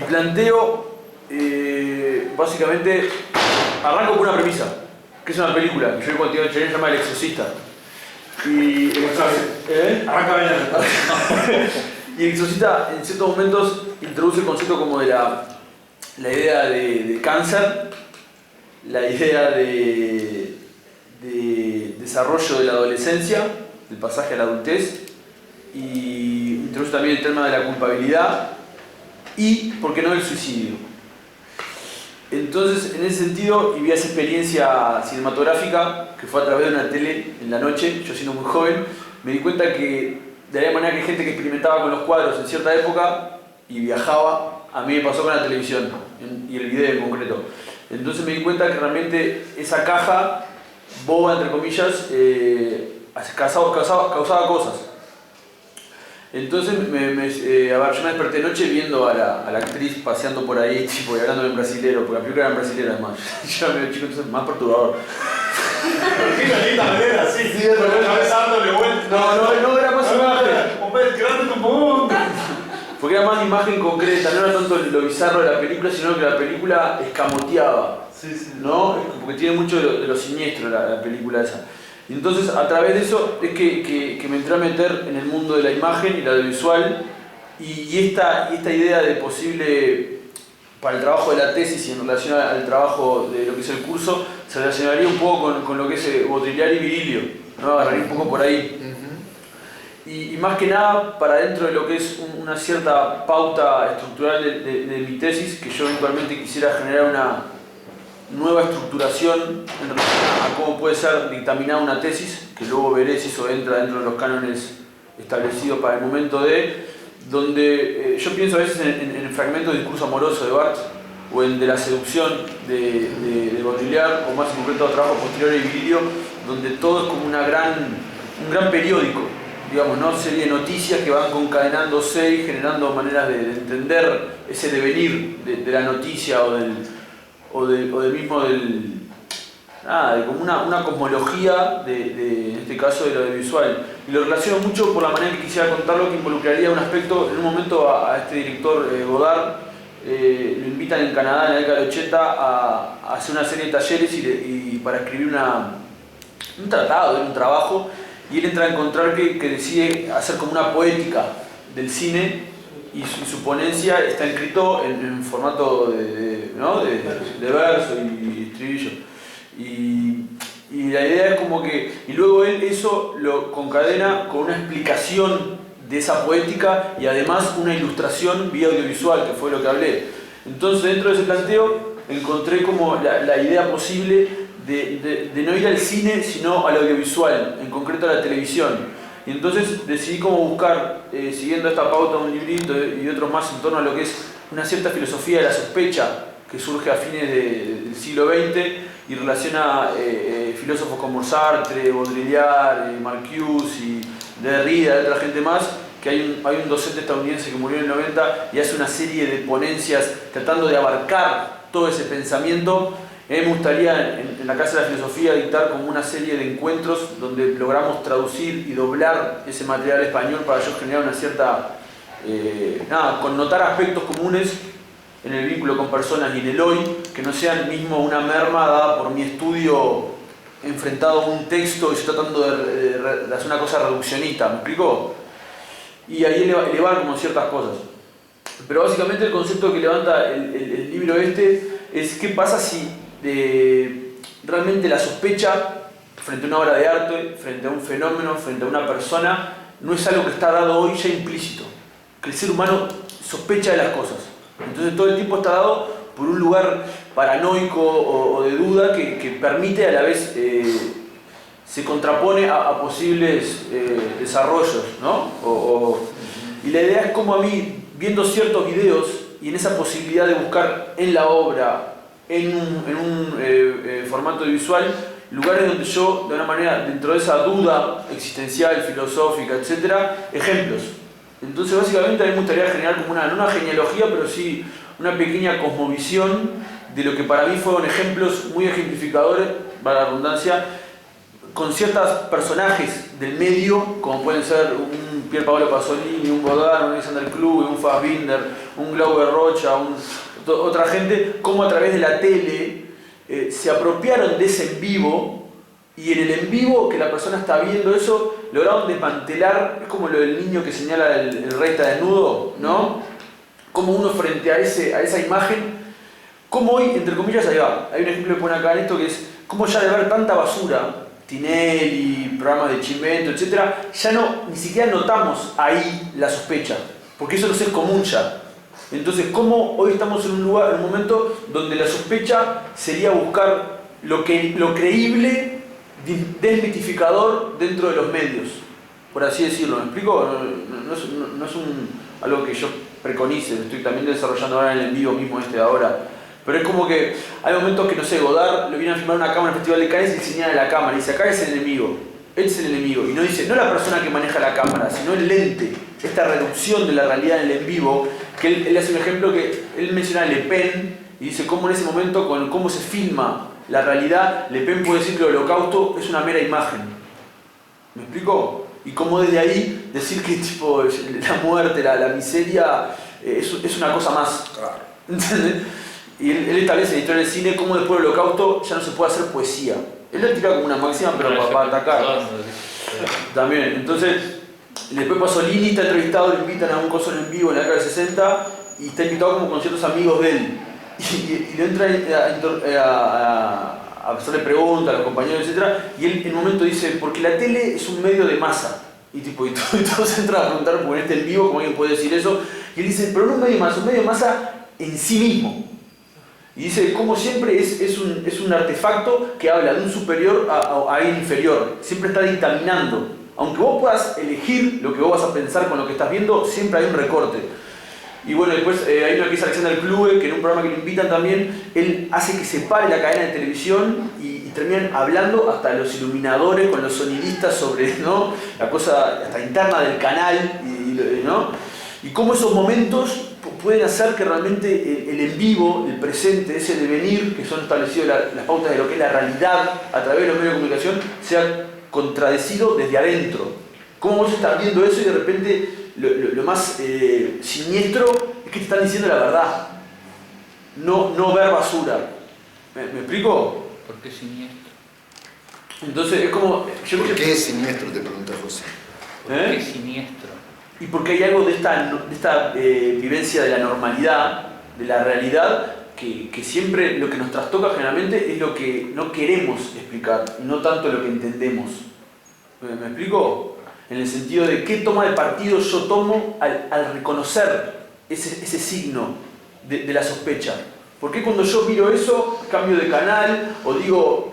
planteo, básicamente, arranco con una premisa, que es una película, que yo cuando tengo se llama El Exorcista. Y Arranca bien. Y El Exorcista en ciertos momentos introduce el concepto como de la idea de cáncer, la idea de desarrollo de la adolescencia, del pasaje a la adultez, y introduce también el tema de la culpabilidad y, ¿por qué no?, el suicidio. Entonces, en ese sentido, y vi esa experiencia cinematográfica que fue a través de una tele en la noche, yo siendo muy joven, me di cuenta que de la misma manera que hay gente que experimentaba con los cuadros en cierta época y viajaba, a mí me pasó con la televisión y el video en concreto. Entonces me di cuenta que realmente esa caja boba, entre comillas, causaba cosas. Entonces, yo me desperté noche viendo a la actriz paseando por ahí, tipo, y hablando en brasilero, porque la película era en brasilero además. Yo era medio chico, entonces más perturbador. Qué linda manera, sí, con la cabeza dándole vuelta. No, era más imagen. Porque era más imagen concreta, no era tanto lo bizarro de la película, sino que la película escamoteaba. Sí. ¿No? Porque tiene mucho de lo siniestro la película esa. Y entonces, a través de eso es que me entré a meter en el mundo de la imagen y la audiovisual, y esta idea de posible, para el trabajo de la tesis y en relación al trabajo de lo que es el curso, se relacionaría un poco con lo que es Baudrillard y Virilio, ¿no? Agarraría un poco por ahí. Y más que nada, para dentro de lo que es una cierta pauta estructural de mi tesis, que yo eventualmente quisiera generar una nueva estructuración en relación a cómo puede ser dictaminada una tesis, que luego veré si eso entra dentro de los cánones establecidos para el momento donde yo pienso a veces en el fragmento de discurso amoroso de Barthes, o en de la seducción de Baudrillard, o más en concreto trabajo posterior de Virilio, donde todo es como un gran periódico, digamos, ¿no? Serie de noticias que van concadenándose y generando maneras de entender ese devenir de la noticia o como una cosmología en este caso de lo audiovisual. Y lo relaciono mucho por la manera que quisiera contarlo, que involucraría un aspecto. En un momento a este director Godard lo invitan en Canadá en la década del 80 a hacer una serie de talleres y para escribir un tratado, un trabajo, y él entra a encontrar que decide hacer como una poética del cine, y su ponencia está escrito en formato de verso y estribillo. Y la idea es como que, y luego él eso lo concadena con una explicación de esa poética y además una ilustración vía audiovisual, que fue lo que hablé. Entonces, dentro de ese planteo encontré como la idea posible de no ir al cine, sino al audiovisual, en concreto a la televisión. Y entonces decidí como buscar, siguiendo esta pauta, un librito y otros más en torno a lo que es una cierta filosofía de la sospecha que surge a fines del siglo XX y relaciona filósofos como Sartre, Baudrillard, Marcuse y Derrida y otra gente más, que hay un docente estadounidense que murió en el 90 y hace una serie de ponencias tratando de abarcar todo ese pensamiento. Me gustaría en la Casa de la Filosofía dictar como una serie de encuentros donde logramos traducir y doblar ese material español para yo generar una cierta, connotar aspectos comunes en el vínculo con personas y en el hoy, que no sean mismo una merma dada por mi estudio enfrentado a un texto y yo tratando de hacer una cosa reduccionista, ¿me explico? Y ahí elevar como ciertas cosas. Pero básicamente el concepto que levanta el libro es qué pasa si realmente la sospecha frente a una obra de arte, frente a un fenómeno, frente a una persona, no es algo que está dado hoy ya implícito, que el ser humano sospecha de las cosas. Entonces todo el tiempo está dado por un lugar paranoico o de duda que permite a la vez, se contrapone a posibles desarrollos, ¿no? Y la idea es como a mí, viendo ciertos videos y en esa posibilidad de buscar en la obra, en un formato visual, lugares donde yo, de una manera, dentro de esa duda existencial, filosófica, etc., ejemplos. Entonces, básicamente, a mí me gustaría generar como no una genealogía, pero sí una pequeña cosmovisión de lo que para mí fueron ejemplos muy ejemplificadores, para la redundancia, con ciertos personajes del medio, como pueden ser un Pier Paolo Pasolini, un Godard, un Alexander Kluge, un Fassbinder, un Glauber Rocha, otra gente, cómo a través de la tele se apropiaron de ese en vivo, y en el en vivo que la persona está viendo eso, lograron desmantelar, es como lo del niño que señala el rey está desnudo, ¿no? Como uno frente a esa imagen, como hoy, entre comillas, ahí va, hay un ejemplo que pone acá en esto que es, como ya de ver tanta basura, Tinelli, programas de Chimento, etc., ya ni siquiera notamos ahí la sospecha, porque eso nos es común ya. Entonces, ¿cómo hoy estamos en un momento donde la sospecha sería buscar lo creíble, desmitificador dentro de los medios? Por así decirlo, ¿me explico? No es algo que yo preconice, estoy también desarrollando ahora en el vivo mismo de ahora. Pero es como que hay momentos que, no sé, Godard lo viene a filmar una cámara en el Festival de Cannes y señala la cámara y dice, acá es el enemigo, él es el enemigo. Y no dice, no la persona que maneja la cámara, sino el lente, esta reducción de la realidad en el en vivo, que él hace un ejemplo que él menciona a Le Pen y dice cómo en ese momento, con cómo se filma la realidad, Le Pen puede decir que el holocausto es una mera imagen. ¿Me explico? Y cómo desde ahí decir que tipo, la muerte, la miseria, es una cosa más. ¿Entendés? Y él establece en la historia del cine cómo después del holocausto ya no se puede hacer poesía. Él lo tira como una máxima, pero para atacar. También, entonces, después Pasolini está entrevistado, lo invitan a un coso en vivo en la década del 60 y está invitado como con ciertos amigos de él. Y le entra a hacerle preguntas a los compañeros, etc. Y él en un momento dice, porque la tele es un medio de masa. Y todos entran a preguntar por este en vivo, como alguien puede decir eso. Y él dice, pero no un medio de masa, un medio de masa en sí mismo. Y dice, como siempre es un artefacto que habla de un superior a alguien inferior. Siempre está dictaminando. Aunque vos puedas elegir lo que vos vas a pensar con lo que estás viendo, siempre hay un recorte. Y bueno, después hay una que es Alexander Kluge, que en un programa que lo invitan también, él hace que se pare la cadena de televisión y terminan hablando hasta los iluminadores con los sonidistas sobre, ¿no?, la cosa hasta interna del canal, ¿no? Y cómo esos momentos pueden hacer que realmente el en vivo, el presente, ese devenir, que son establecidos las pautas de lo que es la realidad a través de los medios de comunicación, sea contradecido desde adentro. Cómo vos estás viendo eso y de repente lo más siniestro es que te están diciendo la verdad, no ver basura. ¿Me explico? ¿Por qué siniestro? Entonces es como... ¿Por qué es siniestro? Te pregunta José. ¿Por qué siniestro? Y porque hay algo de esta vivencia de la normalidad, de la realidad, que siempre lo que nos trastoca generalmente es lo que no queremos explicar, y no tanto lo que entendemos. ¿Me explico? En el sentido de qué toma de partido yo tomo al reconocer ese signo de la sospecha. ¿Por qué cuando yo miro eso, cambio de canal, o digo,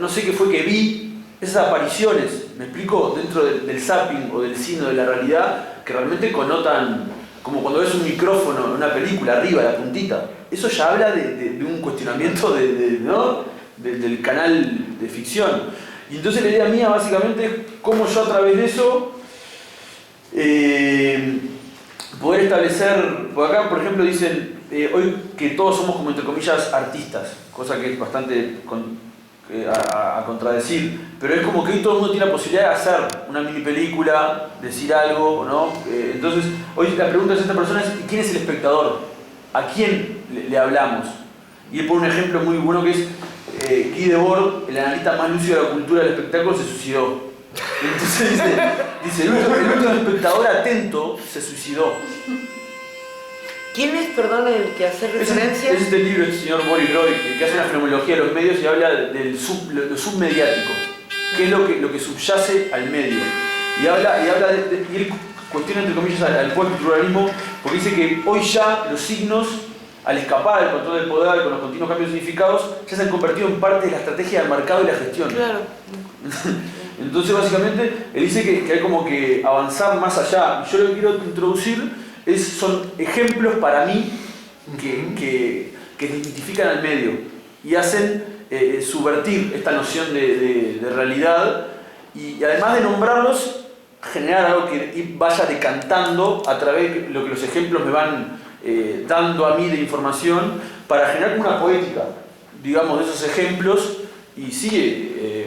no sé qué fue que vi? Esas apariciones, ¿me explico? Dentro del zapping o del signo de la realidad, que realmente connotan, como cuando ves un micrófono en una película, arriba, la puntita. Eso ya habla de un cuestionamiento ¿no?, del canal de ficción. Y entonces la idea mía básicamente es cómo yo a través de eso poder establecer, por acá por ejemplo dicen hoy que todos somos como entre comillas artistas, cosa que es bastante a contradecir, pero es como que hoy todo el mundo tiene la posibilidad de hacer una mini película, decir algo, ¿no? Entonces hoy la pregunta de esta persona es ¿quién es el espectador? ¿A quién le hablamos? Y él pone un ejemplo muy bueno que es Guy Debord, el analista más lúcido de la cultura del espectáculo, se suicidó. Entonces dice el último espectador atento se suicidó. ¿Quién es, perdón, el que hace referencia? Es este libro, este señor Boris Roy, que hace una fenomenología de los medios y habla del lo submediático, que es lo que subyace al medio. Y él cuestiona entre comillas al pluralismo, porque dice que hoy ya los signos, al escapar del control del poder con los continuos cambios de significados, ya se han convertido en parte de la estrategia del mercado y la gestión. Claro. Entonces básicamente él dice que hay como que avanzar más allá. Yo lo que quiero introducir son ejemplos para mí que identifican al medio y hacen subvertir esta noción de realidad y además de nombrarlos, generar algo que vaya decantando a través de lo que los ejemplos me van dando a mí de información para generar una poética, digamos, de esos ejemplos y sigue,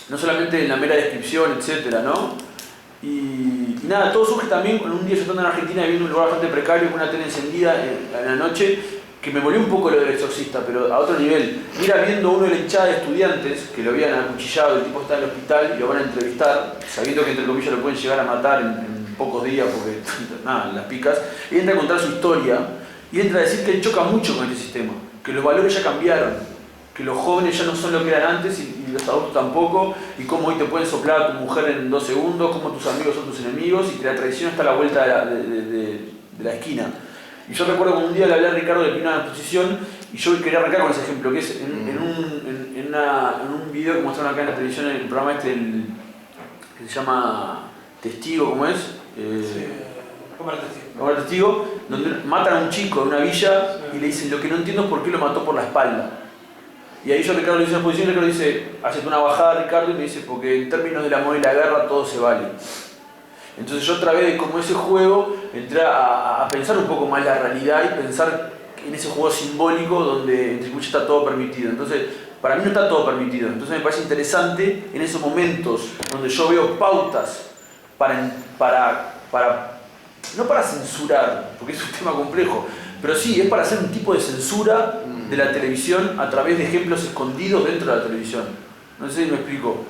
no solamente en la mera descripción, etcétera, ¿no? Y nada, todo surge también con un día yo estando en Argentina viviendo en un lugar bastante precario con una tele encendida en la noche, que me volvió un poco lo del exorcista, pero a otro nivel. Mira, viendo uno de la hinchada de estudiantes que lo habían acuchillado, el tipo está en el hospital y lo van a entrevistar, sabiendo que entre comillas lo pueden llegar a matar en pocos días porque nada, las picas, y entra a contar su historia y entra a decir que él choca mucho con este sistema, que los valores ya cambiaron, que los jóvenes ya no son lo que eran antes y los adultos tampoco, y cómo hoy te pueden soplar a tu mujer en 2 segundos, cómo tus amigos son tus enemigos y que la traición está a la vuelta de la esquina. Y yo recuerdo que un día le hablé a Ricardo de una exposición y yo quería arrancar con ese ejemplo, que es en un video que mostraron acá en la televisión, en el programa este, que se llama Testigo, ¿cómo es? Sí, Como el testigo, donde matan a un chico de una villa y le dicen, lo que no entiendo es por qué lo mató por la espalda. Y ahí yo a Ricardo le hice una exposición y Ricardo dice, hacete una bajada Ricardo y me dice, porque en términos del amor y la guerra todo se vale. Entonces yo a través de como ese juego entré a pensar un poco más la realidad y pensar en ese juego simbólico donde entre comillas está todo permitido. Entonces, para mí no está todo permitido. Entonces me parece interesante en esos momentos donde yo veo pautas no para censurar, porque es un tema complejo, pero sí, es para hacer un tipo de censura de la televisión a través de ejemplos escondidos dentro de la televisión. No sé si me explico.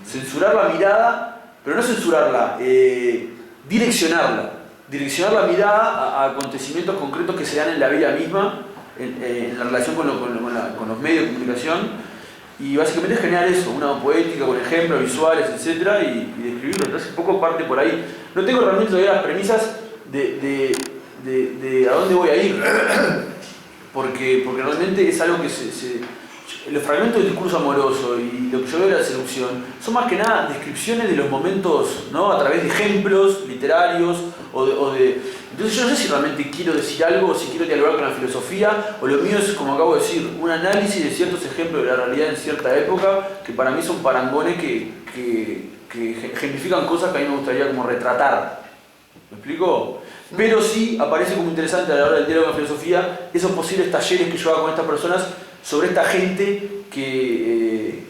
Censurar la mirada, pero no censurarla, direccionarla. Direccionar la mirada a acontecimientos concretos que se dan en la vida misma, en la relación con los medios de comunicación. Y básicamente es generar eso, una poética con ejemplos visuales, etc. y describirlo. Entonces un poco parte por ahí. No tengo realmente todavía las premisas de a dónde voy a ir, porque realmente es algo que los fragmentos del discurso amoroso y lo que yo veo de la seducción son más que nada descripciones de los momentos, ¿no? A través de ejemplos literarios entonces yo no sé si realmente quiero decir algo o si quiero dialogar con la filosofía, o lo mío es, como acabo de decir, un análisis de ciertos ejemplos de la realidad en cierta época que para mí son parangones que ejemplifican cosas que a mí me gustaría como retratar. ¿Me explico? Pero sí aparece como interesante a la hora del diálogo con la filosofía esos posibles talleres que yo hago con estas personas sobre esta gente que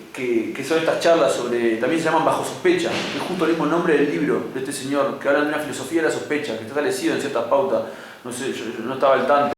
son estas charlas sobre, también se llaman Bajo Sospecha, que es justo el mismo nombre del libro de este señor, que habla de una filosofía de la sospecha, que está establecido en ciertas pautas, no sé, yo no estaba al tanto.